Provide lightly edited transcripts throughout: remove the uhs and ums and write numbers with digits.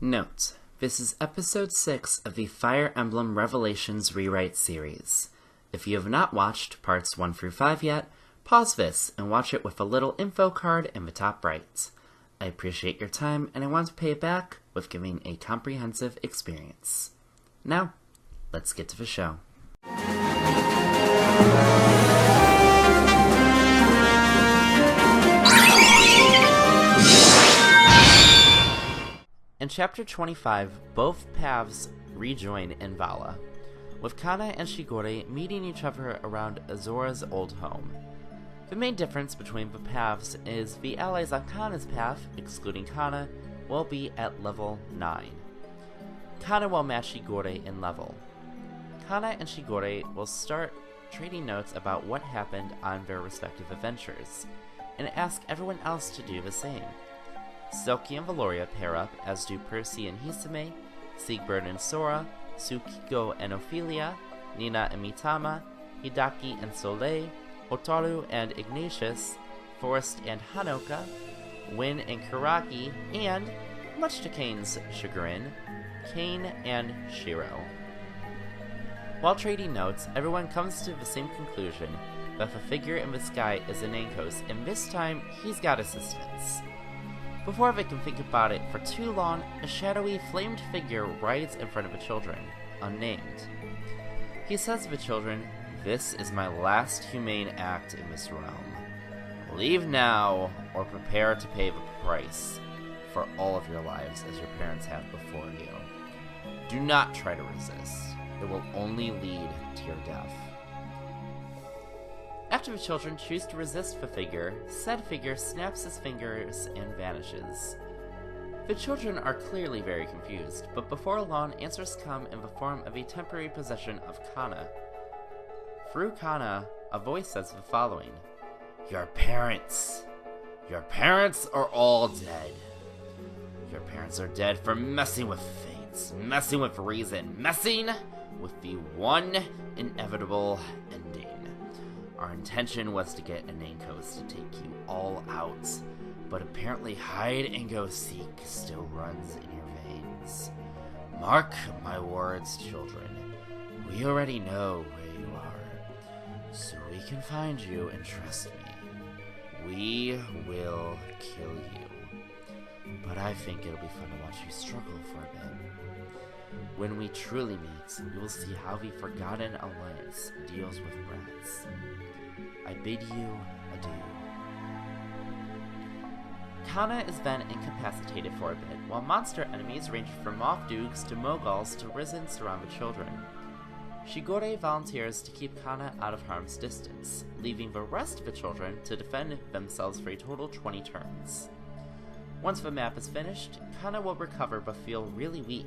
Note: this is episode 6 of the Fire Emblem Revelations Rewrite series. If you have not watched parts 1 through 5 yet, pause this and watch it with a little info card in the top right. I appreciate your time and I want to pay it back with giving a comprehensive experience. Now, let's get to the show. In Chapter 25, both paths rejoin in Vala, with Kana and Shigure meeting each other around Azora's old home. The main difference between the paths is the allies on Kana's path, excluding Kana, will be at level 9. Kana will match Shigure in level. Kana and Shigure will start trading notes about what happened on their respective adventures, and ask everyone else to do the same. Silky and Valoria pair up, as do Percy and Hisame, Siegbert and Sora, Tsukiko and Ophelia, Nina and Mitama, Hidaki and Soleil, Hotaru and Ignatius, Forrest and Hanoka, Win and Kuragi, and, much to Kane's chagrin, Kane and Shiro. While trading notes, everyone comes to the same conclusion that the figure in the sky is Anenkos, and this time he's got assistance. Before they can think about it for too long, a shadowy, flamed figure rides in front of the children, unnamed. He says to the children, "This is my last humane act in this realm. Leave now, or prepare to pay the price for all of your lives as your parents have before you. Do not try to resist. It will only lead to your death." After the children choose to resist the figure, said figure snaps his fingers and vanishes. The children are clearly very confused, but before long answers come in the form of a temporary possession of Kana. Through Kana, a voice says the following: Your parents are all dead. Your parents are dead for messing with fate, messing with reason, messing with the one inevitable ending. Our intention was to get Anenkos to take you all out, but apparently hide-and-go-seek still runs in your veins. Mark my words, children. We already know where you are, so we can find you, and trust me, we will kill you. But I think it'll be fun to watch you struggle for a bit. When we truly meet, we will see how the Forgotten Alliance deals with brats. I bid you adieu. Kana is then incapacitated for a bit, while monster enemies range from moth dukes to moguls to risen surround the children. Shigure volunteers to keep Kana out of harm's distance, leaving the rest of the children to defend themselves for a total 20 turns. Once the map is finished, Kana will recover but feel really weak,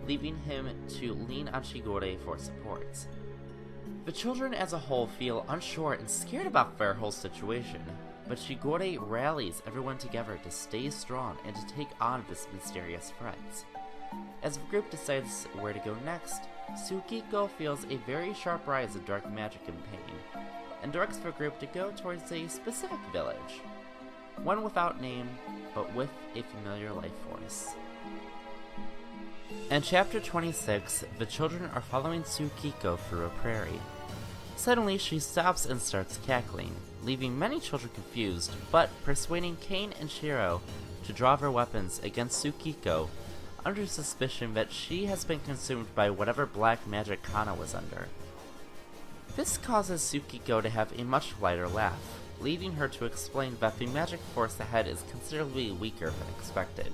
leaving him to lean on Shigure for support. The children as a whole feel unsure and scared about their whole situation, but Shigure rallies everyone together to stay strong and to take on this mysterious threat. As the group decides where to go next, Tsukiko feels a very sharp rise of dark magic and pain, and directs the group to go towards a specific village, one without name, but with a familiar life force. In Chapter 26, the children are following Tsukiko through a prairie. Suddenly, she stops and starts cackling, leaving many children confused, but persuading Kane and Shiro to draw their weapons against Tsukiko under suspicion that she has been consumed by whatever black magic Kana was under. This causes Tsukiko to have a much lighter laugh, leading her to explain that the magic force ahead is considerably weaker than expected.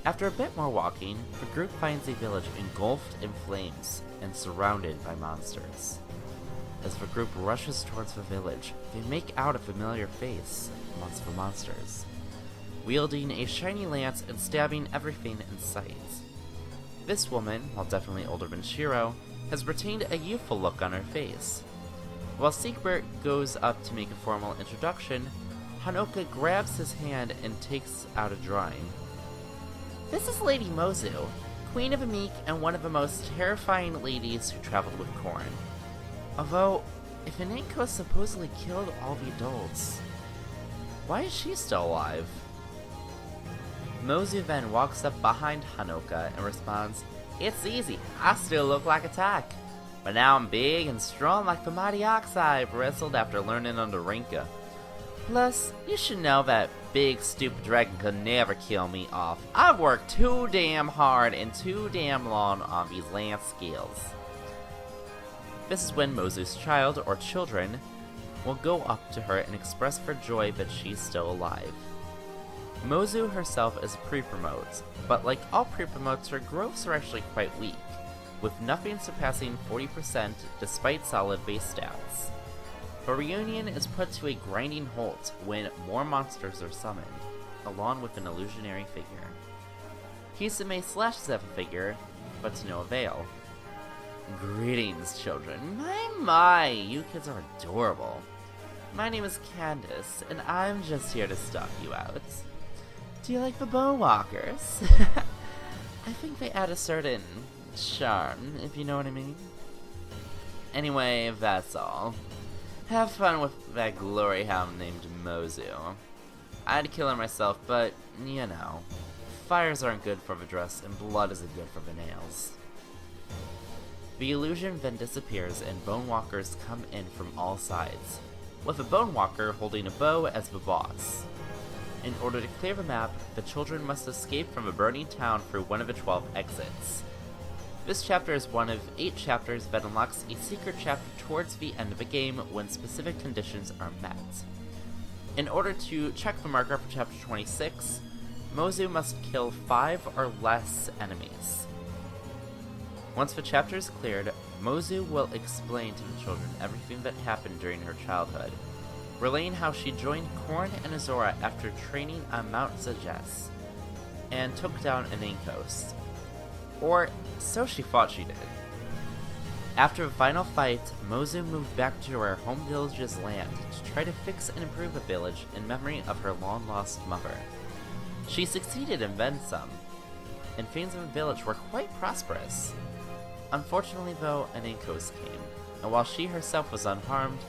After a bit more walking, the group finds a village engulfed in flames and surrounded by monsters. As the group rushes towards the village, they make out a familiar face amongst the monsters, wielding a shiny lance and stabbing everything in sight. This woman, while definitely older than Shiro, has retained a youthful look on her face. While Siegbert goes up to make a formal introduction, Hanoka grabs his hand and takes out a drawing. This is Lady Mozu, Queen of the Meek and one of the most terrifying ladies who traveled with Corn. Although, if Anenkos supposedly killed all the adults, why is she still alive? Mozu then walks up behind Hanoka and responds, "It's easy, I still look like a tyke. But now I'm big and strong like the mighty ox I wrestled after learning under Rinka. Plus, you should know that big stupid dragon could never kill me off. I've worked too damn hard and too damn long on these lance skills." This is when Mozu's child, or children, will go up to her and express their joy that she's still alive. Mozu herself is a pre-promote, but like all pre-promotes, her growths are actually quite weak, with nothing surpassing 40% despite solid base stats. The reunion is put to a grinding halt when more monsters are summoned, along with an illusionary figure. Hisame slashes at the figure, but to no avail. "Greetings, children. My, you kids are adorable. My name is Candace, and I'm just here to stalk you out. Do you like the Bowwalkers?" I think they add a certain charm, if you know what I mean. Anyway, that's all. Have fun with that glory hound named Mozu. I'd kill her myself, but, you know, fires aren't good for the dress, and blood isn't good for the nails. The illusion then disappears, and Bonewalkers come in from all sides, with a Bonewalker holding a bow as the boss. In order to clear the map, the children must escape from a burning town through one of the 12 exits. This chapter is one of 8 chapters that unlocks a secret chapter towards the end of the game when specific conditions are met. In order to check the marker for chapter 26, Mozu must kill 5 or less enemies. Once the chapter is cleared, Mozu will explain to the children everything that happened during her childhood, relaying how she joined Korn and Azora after training on Mount Zajes, and took down Aninkos. Or, so she thought she did. After the final fight, Mozu moved back to her home village's land to try to fix and improve the village in memory of her long-lost mother. She succeeded and then some, and things in the village were quite prosperous. Unfortunately though, Aninkos came, and while she herself was unharmed,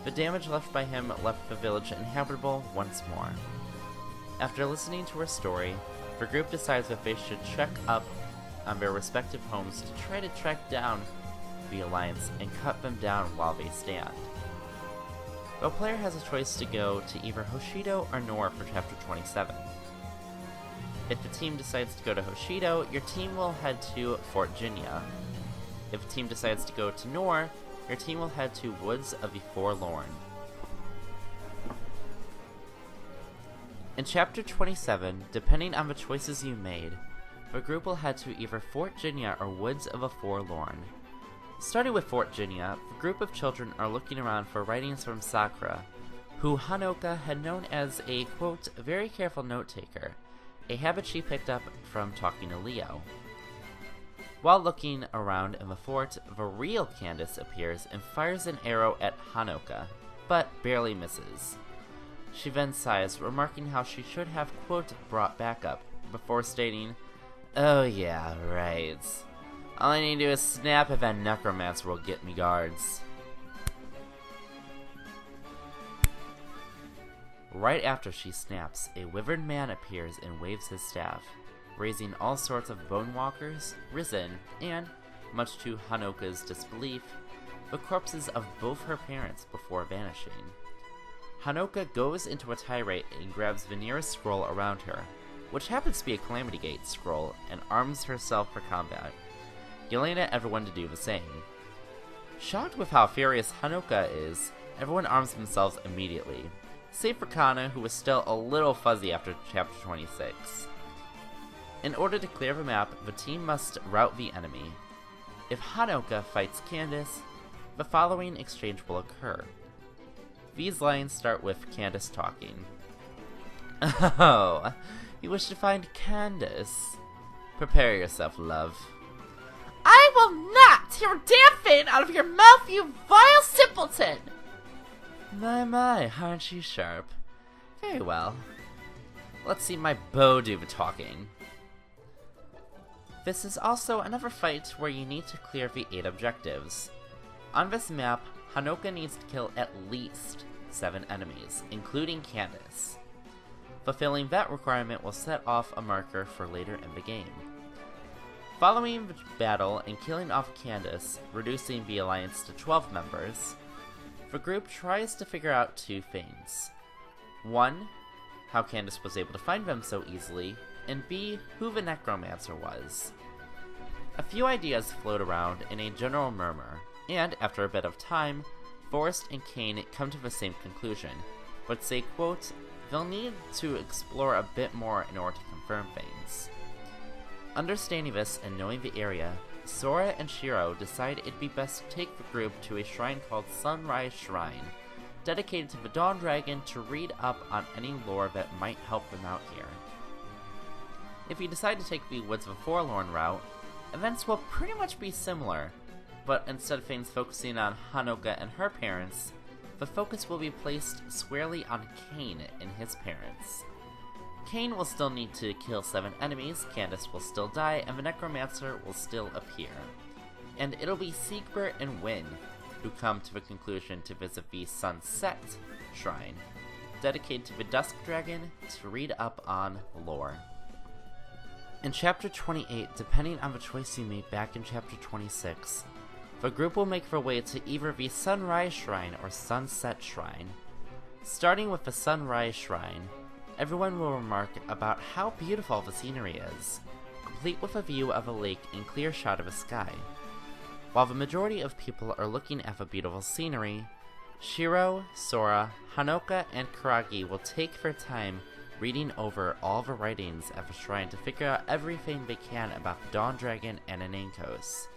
the damage left by him left the village inhabitable once more. After listening to her story, the group decides that they should check up on their respective homes to try to track down the Alliance and cut them down while they stand. The player has a choice to go to either Hoshido or Nor for chapter 27. If the team decides to go to Hoshido, your team will head to Fort Jinya. If the team decides to go to Nor, your team will head to Woods of the Forlorn. In chapter 27, depending on the choices you made, the group will head to either Fort Jinya or Woods of the Forlorn. Starting with Fort Jinya, the group of children are looking around for writings from Sakura, who Hanoka had known as a, quote, very careful note-taker, a habit she picked up from talking to Leo. While looking around in the fort, the real Candace appears and fires an arrow at Hanoka, but barely misses. She then sighs, remarking how she should have, quote, brought backup, before stating, "Oh yeah, right. All I need to do is snap if that necromancer will get me guards." Right after she snaps, a withered man appears and waves his staff, raising all sorts of Bonewalkers, Risen, and, much to Hanoka's disbelief, the corpses of both her parents before vanishing. Hanoka goes into a tirade and grabs the nearest scroll around her, which happens to be a Calamity Gate scroll, and arms herself for combat, yelling at everyone to do the same. Shocked with how furious Hanoka is, everyone arms themselves immediately, save for Kana, who was still a little fuzzy after chapter 26. In order to clear the map, the team must rout the enemy. If Hanoka fights Candace, the following exchange will occur. These lines start with Candace talking. "Oh, you wish to find Candace? Prepare yourself, love." "I will not hear a damn thing out of your mouth, you vile simpleton!" My, aren't you sharp? Very well. Let's see my bow do the talking. This is also another fight where you need to clear the 8 objectives. On this map, Hanoka needs to kill at least 7 enemies, including Candace. Fulfilling that requirement will set off a marker for later in the game. Following the battle and killing off Candace, reducing the alliance to 12 members, the group tries to figure out two things. 1. How Candace was able to find them so easily, and B. Who the necromancer was. A few ideas float around in a general murmur, and after a bit of time, Forrest and Kane come to the same conclusion, but say, quote, they'll need to explore a bit more in order to confirm things. Understanding this and knowing the area, Sora and Shiro decide it'd be best to take the group to a shrine called Sunrise Shrine, dedicated to the Dawn Dragon to read up on any lore that might help them out here. If you decide to take the Woods of the Forlorn route, events will pretty much be similar, but instead of things focusing on Hanoka and her parents, the focus will be placed squarely on Kane and his parents. Kane will still need to kill 7 enemies, Candace will still die, and the Necromancer will still appear. And it'll be Siegbert and Wynn who come to the conclusion to visit the Sunset Shrine, dedicated to the Dusk Dragon to read up on lore. In Chapter 28, depending on the choice you made back in Chapter 26, the group will make their way to either the Sunrise Shrine or Sunset Shrine. Starting with the Sunrise Shrine, everyone will remark about how beautiful the scenery is, complete with a view of a lake and clear shot of a sky. While the majority of people are looking at the beautiful scenery, Shiro, Sora, Hanoka, and Karagi will take their time reading over all the writings at the shrine to figure out everything they can about the Dawn Dragon and Anankos.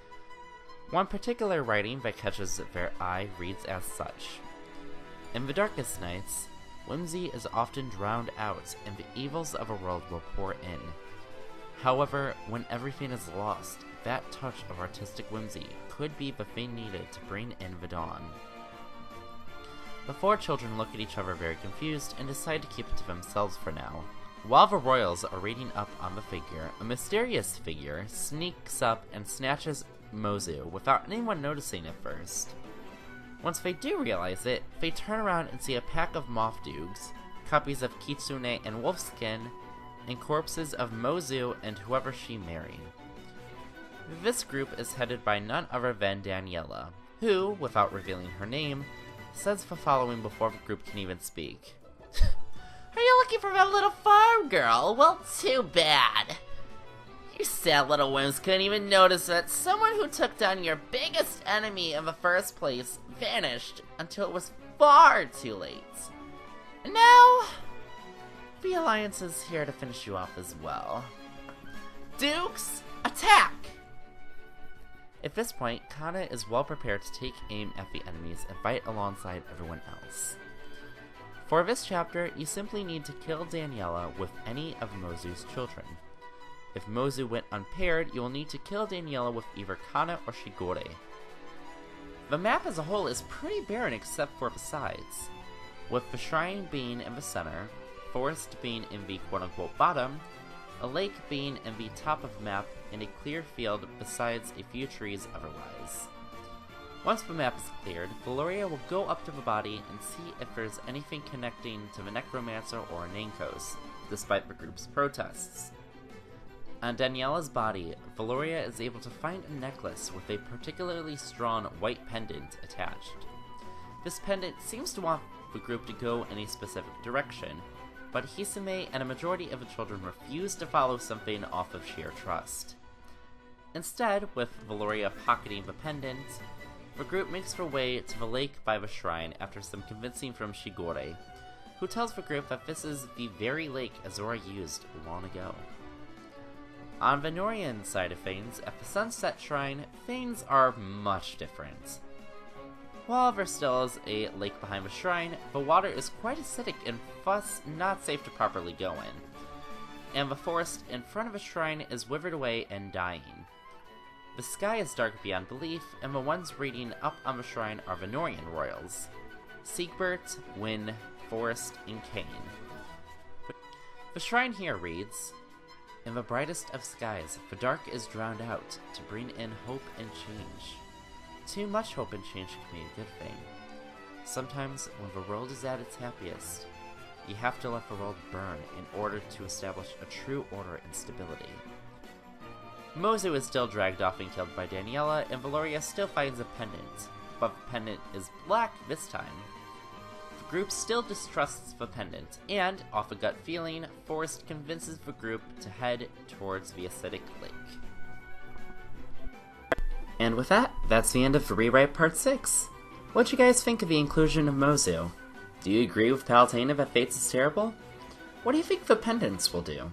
One particular writing that catches their eye reads as such. In the darkest nights, whimsy is often drowned out and the evils of a world will pour in. However, when everything is lost, that touch of artistic whimsy could be the thing needed to bring in the dawn. The 4 children look at each other very confused and decide to keep it to themselves for now. While the royals are reading up on the figure, a mysterious figure sneaks up and snatches Mozu without anyone noticing at first. Once they do realize it, they turn around and see a pack of moth dukes, copies of Kitsune and Wolfskin, and corpses of Mozu and whoever she married. This group is headed by none other than Daniela, who, without revealing her name, says the following before the group can even speak. Are you looking for that little farm girl? Well, too bad. You sad little worms couldn't even notice that someone who took down your biggest enemy in the first place vanished until it was far too late. And now, the Alliance is here to finish you off as well. Dukes, attack! At this point, Kana is well prepared to take aim at the enemies and fight alongside everyone else. For this chapter, you simply need to kill Daniela with any of Mozu's children. If Mozu went unpaired, you will need to kill Daniela with either Kana or Shigure. The map as a whole is pretty barren except for the sides, with the shrine being in the center, forest being in the quote-unquote bottom, a lake being in the top of the map, and a clear field besides a few trees otherwise. Once the map is cleared, Valoria will go up to the body and see if there's anything connecting to the Necromancer or Anankos, despite the group's protests. On Daniela's body, Valoria is able to find a necklace with a particularly strong white pendant attached. This pendant seems to want the group to go in a specific direction, but Hisame and a majority of the children refuse to follow something off of sheer trust. Instead, with Valoria pocketing the pendant, the group makes their way to the lake by the shrine after some convincing from Shigure, who tells the group that this is the very lake Azora used long ago. On the Norian side of things, at the Sunset Shrine, things are much different. While there still is a lake behind the shrine, the water is quite acidic and thus not safe to properly go in. And the forest in front of the shrine is withered away and dying. The sky is dark beyond belief, and the ones reading up on the shrine are the Norian royals: Siegbert, Wynn, Forrest, and Kane. The shrine here reads, "In the brightest of skies, the dark is drowned out to bring in hope and change. Too much hope and change can be a good thing. Sometimes, when the world is at its happiest, you have to let the world burn in order to establish a true order and stability. Mozu is still dragged off and killed by Daniela, and Valoria still finds a pendant, but the pendant is black this time. The group still distrusts the pendant, and, off a gut feeling, Forrest convinces the group to head towards the acidic lake. And with that, that's the end of the rewrite part 6. What'd you guys think of the inclusion of Mozu? Do you agree with Palutena that Fates is terrible? What do you think the pendants will do?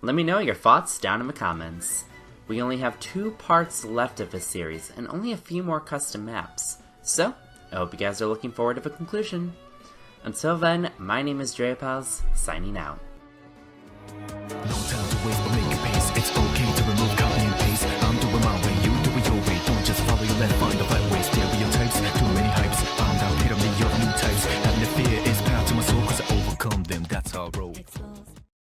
Let me know your thoughts down in the comments. We only have 2 parts left of this series, and only a few more custom maps. So, I hope you guys are looking forward to the conclusion. Until then, my name is Joeypals, signing out.